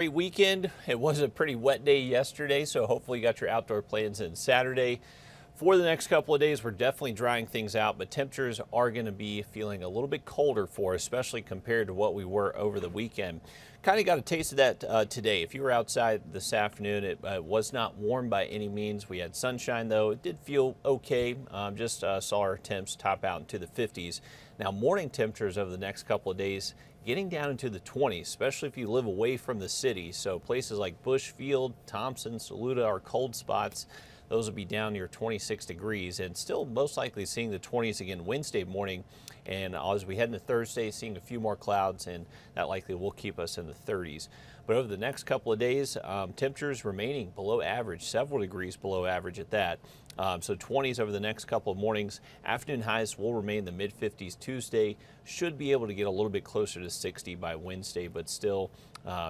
Great weekend. It was a pretty wet day yesterday, so hopefully you got your outdoor plans in Saturday. For the next couple of days, we're definitely drying things out, but temperatures are going to be feeling a little bit colder for us, especially compared to what we were over the weekend. Kind of got a taste of that today. If you were outside this afternoon, it was not warm by any means. We had sunshine, though. It did feel okay. Just saw our temps top out into the 50s. Now, morning temperatures over the next couple of days getting down into the 20s, especially if you live away from the city. So places like Bushfield, Thompson, Saluda are cold spots. Those will be down near 26 degrees and still most likely seeing the 20s again Wednesday morning. And as we head into Thursday, seeing a few more clouds, and that likely will keep us in the 30s. But over the next couple of days, temperatures remaining below average, several degrees below average at that. So 20s over the next couple of mornings. Afternoon highs will remain in the mid 50s Tuesday. Should be able to get a little bit closer to 60 by Wednesday, but still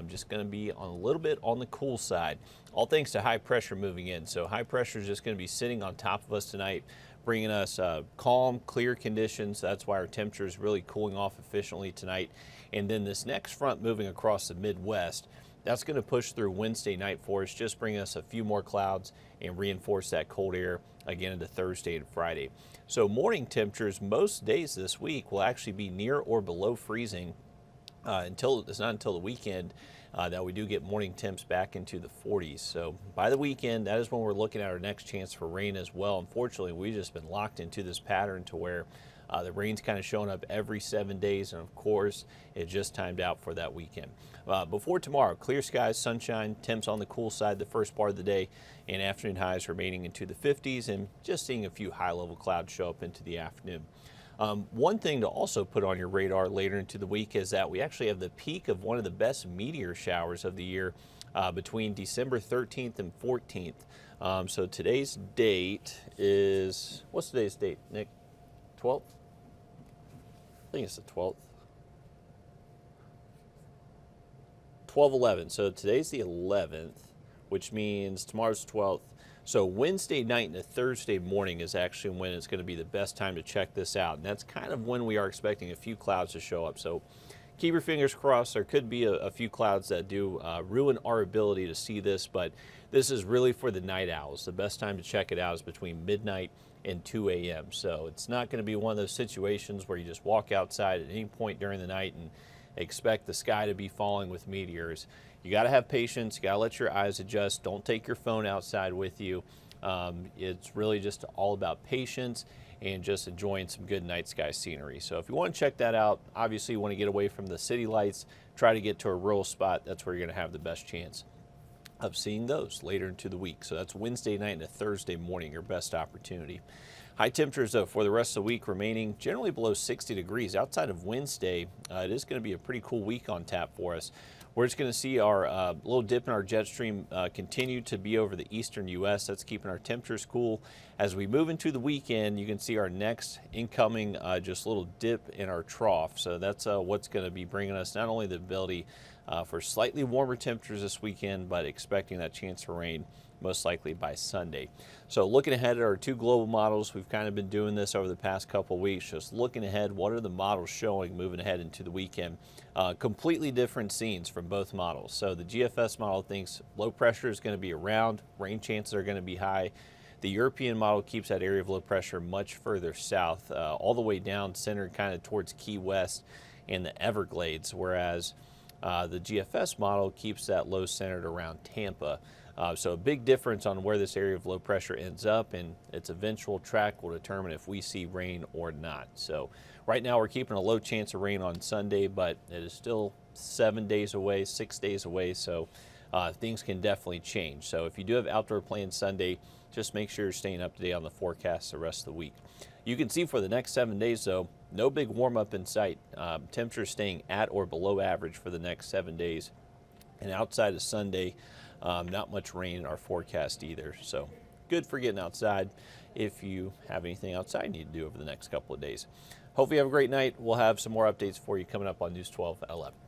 just going to be on a little bit on the cool side. All thanks to high pressure moving in. So high pressure is just going to be sitting on top of us tonight, bringing us calm, clear conditions. That's why our temperature is really cooling off efficiently tonight. And then this next front moving across the Midwest, that's going to push through Wednesday night for us, just bring us a few more clouds and reinforce that cold air again into Thursday and Friday. So morning temperatures most days this week will actually be near or below freezing it's not until the weekend that we do get morning temps back into the 40s. So by the weekend, that is when we're looking at our next chance for rain as well. Unfortunately, we've just been locked into this pattern to where the rain's kind of showing up every 7 days, and of course, it just timed out for that weekend. Before tomorrow, clear skies, sunshine, temps on the cool side the first part of the day, and afternoon highs remaining into the 50s, and just seeing a few high-level clouds show up into the afternoon. One thing to also put on your radar later into the week is that we actually have the peak of one of the best meteor showers of the year between December 13th and 14th. So today's date is, what's today's date, Nick? 12th? I think it's the 12th. 12/11. So today's the 11th, which means tomorrow's 12th. So Wednesday night into Thursday morning is actually when it's going to be the best time to check this out. And that's kind of when we are expecting a few clouds to show up. So keep your fingers crossed. There could be a few clouds that do ruin our ability to see this, but this is really for the night owls. The best time to check it out is between midnight and 2 a.m. So it's not going to be one of those situations where you just walk outside at any point during the night and expect the sky to be falling with meteors. You got to have patience. You got to let your eyes adjust. Don't take your phone outside with you. It's really just all about patience and just enjoying some good night sky scenery. So if you want to check that out, obviously you want to get away from the city lights, try to get to a rural spot. That's where you're going to have the best chance of seeing those later into the week. So that's Wednesday night and a Thursday morning, your best opportunity. High temperatures, though, for the rest of the week remaining generally below 60 degrees. Outside of Wednesday, it is going to be a pretty cool week on tap for us. We're just going to see our little dip in our jet stream continue to be over the eastern U.S. That's keeping our temperatures cool. As we move into the weekend, you can see our next incoming just little dip in our trough. So that's what's going to be bringing us not only the ability for slightly warmer temperatures this weekend, but expecting that chance for rain most likely by Sunday. So looking ahead at our two global models, we've kind of been doing this over the past couple of weeks, just looking ahead, what are the models showing moving ahead into the weekend? Completely different scenes from both models. So the GFS model thinks low pressure is going to be around, rain chances are going to be high. The European model keeps that area of low pressure much further south, all the way down centered kind of towards Key West and the Everglades, whereas the GFS model keeps that low centered around Tampa. So a big difference on where this area of low pressure ends up, and its eventual track will determine if we see rain or not. So right now we're keeping a low chance of rain on Sunday, but it is still 7 days away, 6 days away, so things can definitely change. So if you do have outdoor plans Sunday, just make sure you're staying up to date on the forecast the rest of the week. You can see for the next 7 days, though, no big warm up in sight. Temperatures staying at or below average for the next 7 days. And outside of Sunday, not much rain in our forecast either. So good for getting outside if you have anything outside you need to do over the next couple of days. Hopefully you have a great night. We'll have some more updates for you coming up on News 12 at 11.